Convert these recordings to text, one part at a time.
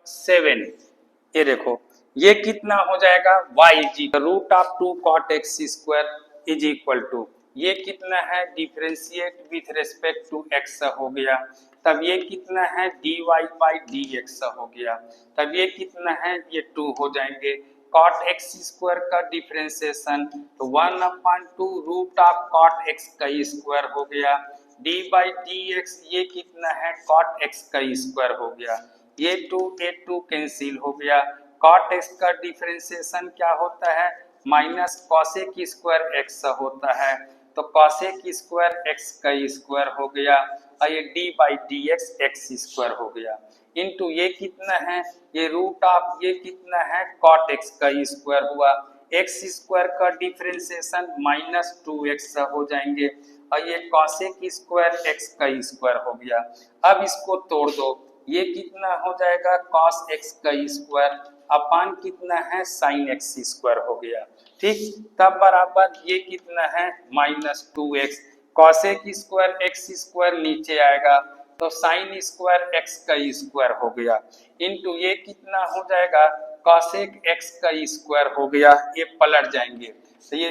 7। ये देखो ये कितना हो जाएगा y is root of 2 cot x square is equal to ये कितना है differentiate with respect to x हो गया, तब ये कितना है dy बाई dx हो गया, तब ये कितना है ये 2 हो जाएंगे। cot x स्क्वायर का डिफरेंशिएशन तो 1/2 रूट ऑफ cot x का स्क्वायर हो गया, d बाई dx ये कितना है cot x का स्क्वायर हो गया, ये 2 कैंसिल हो गया। cot x का डिफरेंशिएशन क्या होता है माइनस कॉसेक स्क्वायर x होता है, तो कॉसेक स्क्वायर x का स्क्वायर हो गया और ये d by D x square हो गया इनटू ये कितना है ये रूट ऑफ ये कितना है cot x का स्क्वायर हुआ, x स्क्वायर का डिफरेंशिएशन माइनस 2x हो जाएंगे और ये कॉसेक स्क्वायर x का स्क्वायर हो गया। अब इसको तोड़ दो, ये कितना हो जाएगा cos x का स्क्वायर अपान कितना है sin x स्क्वायर हो गया, ठीक। तब बराबर ये कितना है minus 2x, cosec square x square नीचे आएगा तो sin स्क्वायर x का स्क्वायर हो गया इनटू ये कितना हो जाएगा cosec x का स्क्वायर हो गया, ये पलट जाएंगे तो ये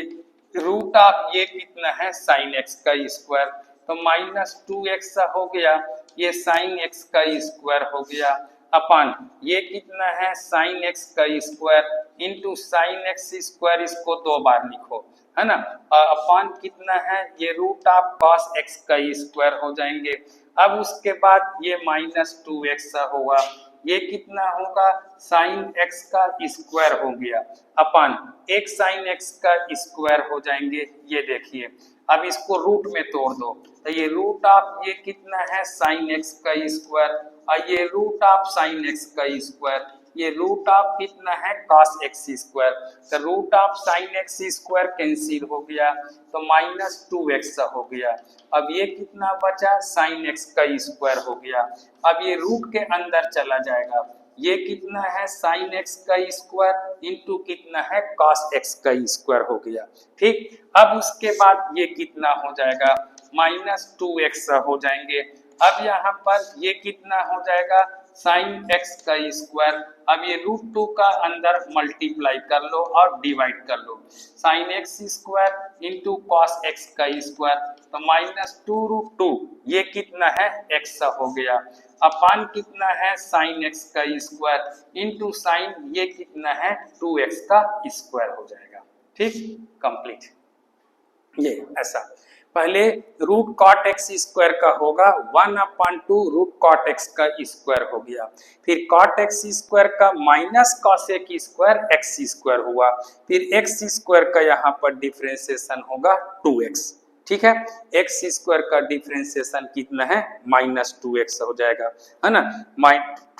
रूट ऑफ ये कितना है sin x का स्क्वायर तो माइनस 2x हो गया, ये sin x का स्क्वायर हो गया अपान ये कितना है sin x का square into sin x square, इसको 2 बार लिखो है ना, अपान कितना है ये रूट ऑफ cos x का स्क्वायर हो जाएंगे। अब उसके बाद ये माइनस 2x होगा, ये कितना होगा sin x का स्क्वायर हो गया अपान एक sin x का स्क्वायर हो जाएंगे। ये देखिए अब इसको रूट में तोड़ दो तो ये रूट ऑफ ये कितना है sin x का स्क्वायर और ये रूट ऑफ sin x का स्क्वायर, ये रूट ऑफ कितना है cos x स्क्वायर, तो root of sin x square cancel हो गया तो माइनस 2x हो गया। अब ये कितना बचा sin x का स्क्वायर हो गया, अब ये रूट के अंदर चला जाएगा, ये कितना है sin x का स्क्वायर इनटू कितना है cos x का स्क्वायर हो गया, ठीक। अब उसके बाद ये कितना हो जाएगा माइनस 2x हो जाएंगे। अब यहाँ पर ये कितना हो जाएगा sin x का स्क्वायर, अब ये रूट 2 का अंदर मल्टीप्लाई कर लो और डिवाइड कर लो, sin x square into cos x का स्क्वायर तो माइनस 2√2 ये कितना है x हो गया अपान कितना है sin x का स्क्वायर इनटू sin ये कितना है 2x का स्क्वायर हो जाएगा, ठीक। कंप्लीट ये ऐसा पहले रूट cot x स्क्वायर का होगा 1/2 रूट cot x का स्क्वायर हो गया, फिर cot x स्क्वायर का minus cosec square x square हुआ, फिर x स्क्वायर का यहाँ पर डिफरेंशिएशन होगा 2x, ठीक है। x स्क्वायर का डिफरेंशिएशन कितना है माइनस 2x हो जाएगा है ना,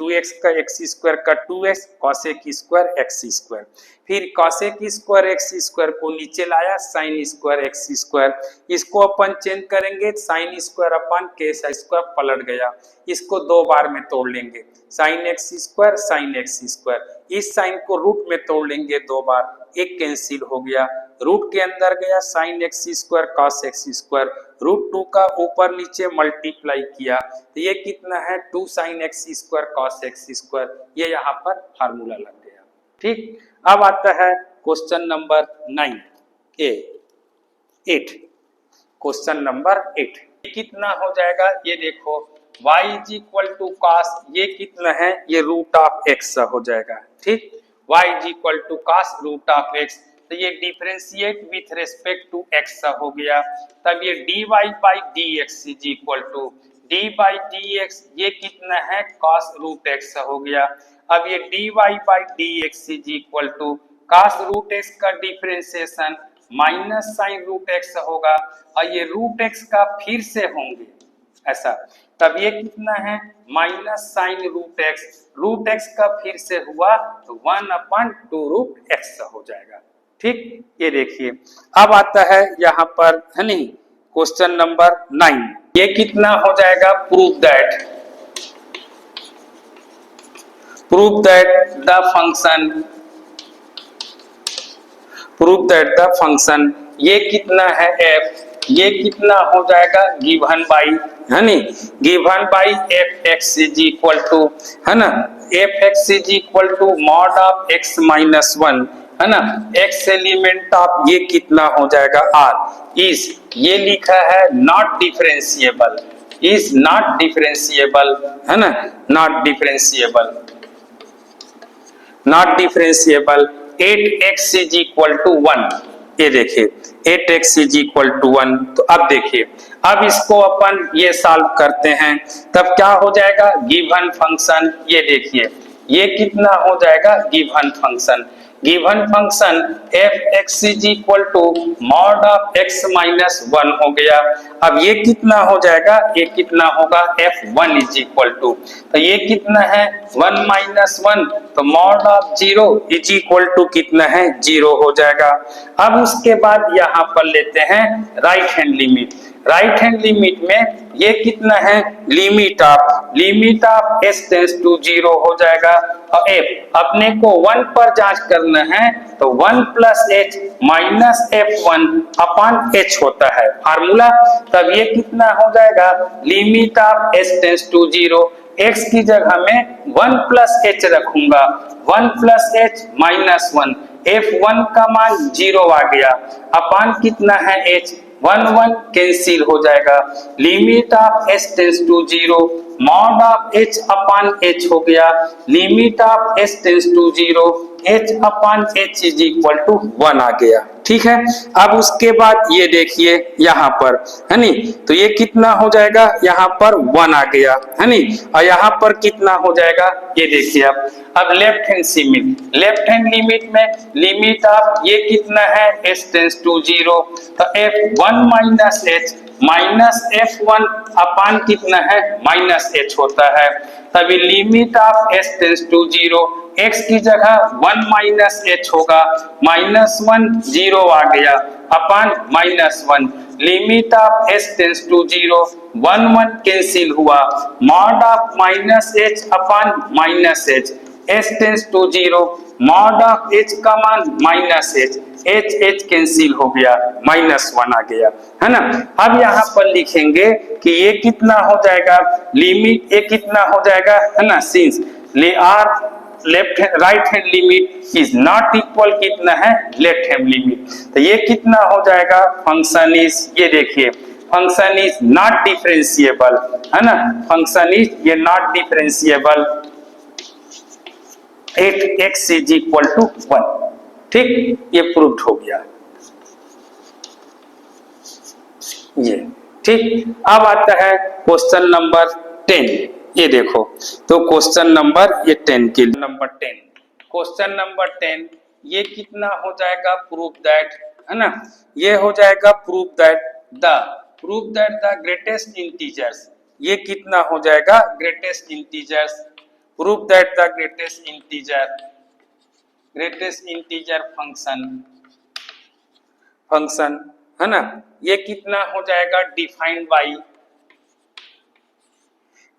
2x का x स्क्वायर का 2x cosec square x square, फिर cosec स्क्वायर x स्क्वायर को नीचे लाया sin स्क्वायर x स्क्वायर, इसको अपन चेंज करेंगे sin square upon k square पलट गया, इसको 2 बार में तोड़ लेंगे sin x square sin x square, इस साइन को रूट में तोड़ लेंगे 2 बार, एक कैंसिल हो गया, रूट के अंदर गया sin x square cos x square, root 2 का ऊपर नीचे मल्टीप्लाई किया तो ये कितना है 2 sin x square cos x square, ये यहाँ पर फार्मूला लग गया, ठीक। अब आता है क्वेश्चन नंबर 8, क्वेश्चन नंबर 8 कितना हो जाएगा ये देखो y is equal to cos ये कितना है ये रूट ऑफ x हो जाएगा, ठीक। y is equal to cos root of x तो ये differentiate with respect to x हो गया, तब ये dy by dx is equal to d by dx ये कितना है cos रूट x हो गया, अब ये dy by dx is equal to cos root x का differentiation minus sin root x होगा और ये रूट x का फिर से होंगे ऐसा, तब ये कितना है माइनस sin रूट x का फिर से हुआ तो 1/2 रूट x हो जाएगा, ठीक। ये देखिए अब आता है यहाँ पर है नहीं क्वेश्चन नंबर 9, ये कितना हो जाएगा प्रूव दैट द फंक्शन ये कितना है f, ये कितना हो जाएगा गिवन बाई है नी given by f x is equal to है ना F x is equal to mod of x minus one, है ना, एक्स एलिमेंट ऑफ ये कितना हो जाएगा आर इज, ये लिखा है not differentiable, is not differentiable, है ना, not differentiable, not differentiable 8x is equal to 1, ये देखिए 8x इज इक्वल टू 1। तो अब देखिए, अब इसको अपन ये सॉल्व करते हैं, तब क्या हो जाएगा गिवन फंक्शन, ये देखिए ये कितना हो जाएगा given function, given function F x is equal to mod of x minus one हो गया। अब ये कितना हो जाएगा, ये कितना होगा F one is equal to, तो ये कितना है 1 माइनस 1, तो mod of 0 is equal to कितना है 0 हो जाएगा। अब उसके बाद यहाँ पर लेते हैं right hand limit, right hand limit में ये कितना है limit of s tends to 0 हो जाएगा, और f अपने को 1 पर जांच करना है, तो 1 plus h minus f1 upon h होता है फार्मूला। तब ये कितना हो जाएगा limit of s tends to 0, x की जगह में 1 प्लस h रखूंगा, 1 प्लस h माइनस 1, f1 का मान 0 आ गया, अपॉन कितना है h, 1 1 कैंसिल हो जाएगा, limit of s tends to 0 mod of h upon h हो गया, limit of s tends to 0 h upon h is equal to 1 आ गया। ठीक है, अब उसके बाद ये देखिए यहाँ पर, है नी, तो ये कितना हो जाएगा यहाँ पर 1 आ गया, है नी, और यहाँ पर कितना हो जाएगा ये देखिए। अब left hand limit, left hand limit में लिमिट ऑफ ये कितना है s टेंस टू 0, तो f1 minus h minus f1 अपान कितना है माइनस h होता है, तभी limit of s tends to 0, x की जगह 1 माइनस h होगा, माइनस 1 0 आ गया, upon minus 1, limit of s tends to 0 1 1 cancel हुआ, mod of minus h upon minus h, s tends to 0 mod of h का मान माइनस h, h कैंसिल हो गया, माइनस 1 आ गया, है ना। अब यहाँ पर लिखेंगे कि ये कितना हो जाएगा लिमिट, ये कितना हो जाएगा, है ना, since are left right hand limit is not equal कितना है लेफ्ट हैंड लिमिट, तो ये कितना हो जाएगा फंक्शन इज, ये देखिए फंक्शन इज नॉट डिफरेंशिएबल, है ना, फंक्शन इज ये not differentiable 8x is equal to 1। ठीक, ये प्रूव्ड हो गया ये। ठीक, अब आता है क्वेश्चन नंबर 10, ये देखो, तो क्वेश्चन नंबर ये 10 के नंबर 10, क्वेश्चन नंबर 10 ये कितना हो जाएगा प्रूव दैट, है ना, ये हो जाएगा prove that the greatest integers, ये कितना हो जाएगा greatest integers, prove that the greatest integer function, है ना, ये कितना हो जाएगा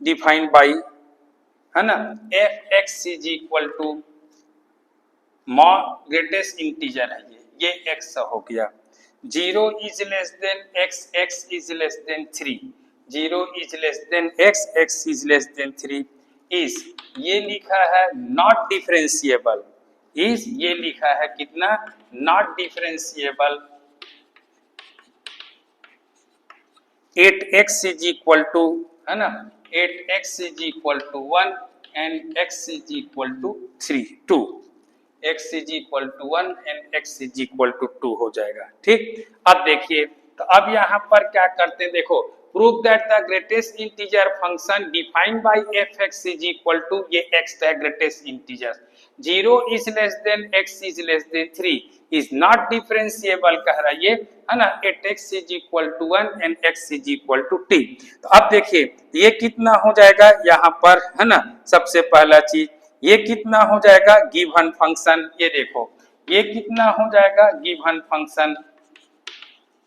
डिफाइंड बाई, है ना, F x is equal to greatest integer है ये x हो गया, 0 is less than x, x is less than 3, 0 is less than x, x is less than 3 is, ये लिखा है नॉट डिफरेंशिएबल, इज ये लिखा है कितना not differentiable 8x is equal to, है ना, 8x is equal to 1 and x is equal to 2, x is equal to 1 and x is equal to 2 हो जाएगा। ठीक, अब देखिए, तो अब यहाँ पर क्या करते हैं, देखो prove that the greatest integer function defined by f(x) is equal to, ये x है greatest integer, 0 is less than x is less than 3 is not differentiable कह रहा है ये, है ना, 8x is equal to 1 and x is equal to 2। तो अब देखिए ये कितना हो जाएगा यहाँ पर, है ना, सबसे पहला चीज ये कितना हो जाएगा गिवन फंक्शन, ये देखो ये कितना हो जाएगा गिवन फंक्शन,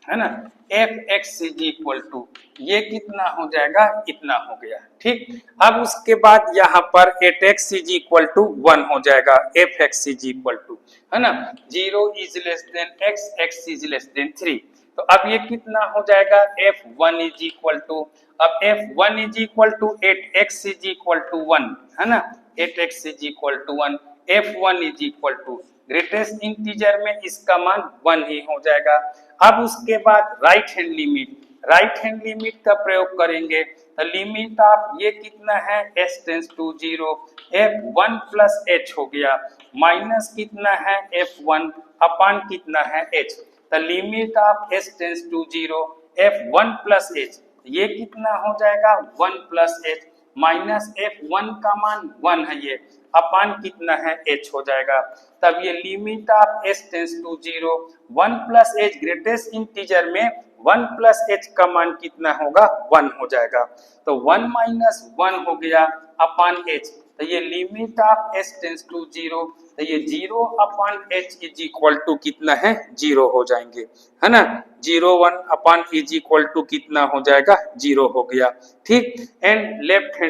है ना, f(x) इज इक्वल टू, ये कितना हो जाएगा इतना हो गया। ठीक, अब उसके बाद यहाँ पर 8x इज इक्वल टू 1 हो जाएगा, f(x) इज इक्वल टू, है ना, 0 is less than x, x is less than 3, तो अब ये कितना हो जाएगा f1 इज इक्वल टू, अब f1 is equal to 8x is equal to 1, है ना, 8x is equal to 1, f1 is equal to greatest integer में इसका मान 1 ही हो जाएगा। अब उसके बाद राइट हैंड लिमिट का प्रयोग करेंगे तो लिमिट ऑफ ये कितना है s tends to 0 f1 plus h हो गया माइनस कितना है f1 अपान कितना है h, तो limit of s tends to 0 f1 plus h ये कितना हो जाएगा 1 प्लस h माइनस f1 का मान 1 है ये अपान कितना है h हो जाएगा। तब ये limit of s tends to 0 1 plus h greatest integer में 1 प्लस h का मान कितना होगा 1 हो जाएगा, तो 1 माइनस 1 हो गया अपान h, तो ये limit of s tends to 0 तो ये 0 upon h is equal to कितना है 0 हो जाएंगे, है ना। 0 1 अपान इज इक्वल टू कितना हो जाएगा 0 हो गया, ठीक। एंड लेफ्ट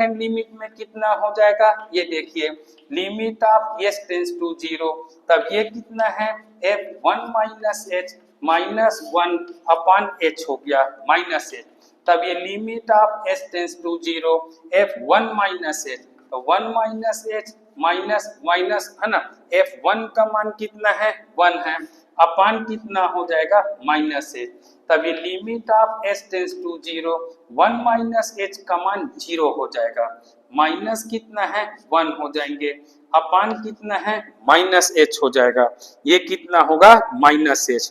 हैंड लिमिट में कितना हो जाएगा ये देखिए limit of s tends to 0 तब ये कितना है f1 minus h minus 1 upon h हो गया माइनस h, तब ये limit of s tends to 0 f1 minus h तो 1 माइनस h माइनस माइनस है ना f1 का मान कितना है 1 है अपान कितना हो जाएगा माइनस h, तब ये limit of s tends to 0 1 minus h का मान 0 हो जाएगा माइनस कितना है 1 हो जाएंगे अपान कितना है माइनस h हो जाएगा, ये कितना होगा माइनस h।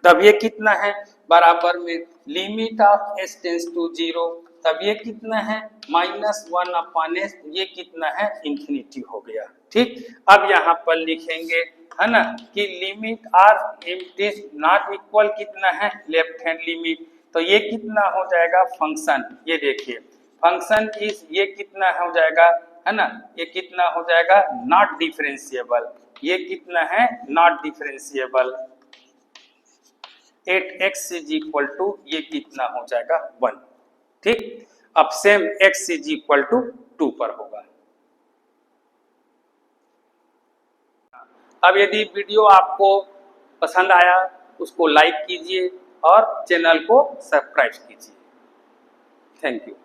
तब ये कितना है बराबर में limit of s tends to 0 तब ये कितना है माइनस 1 अपान s, ये कितना है इंफिनिटी हो गया, ठीक। अब यहाँ पर लिखेंगे है ना कि limit are is not equal कितना है लेफ्ट हैंड लिमिट, तो ये कितना हो जाएगा फंक्शन, ये देखिए फंक्शन इज ये कितना हो जाएगा है ना ये कितना हो जाएगा नॉट डिफरेंशिएबल, ये कितना है not differentiable 8x is equal to ये कितना हो जाएगा 1, ठीक। अब same x is equal to 2 पर होगा। अब यदि वीडियो आपको पसंद आया उसको लाइक कीजिए और चैनल को सब्सक्राइब कीजिए। Thank you.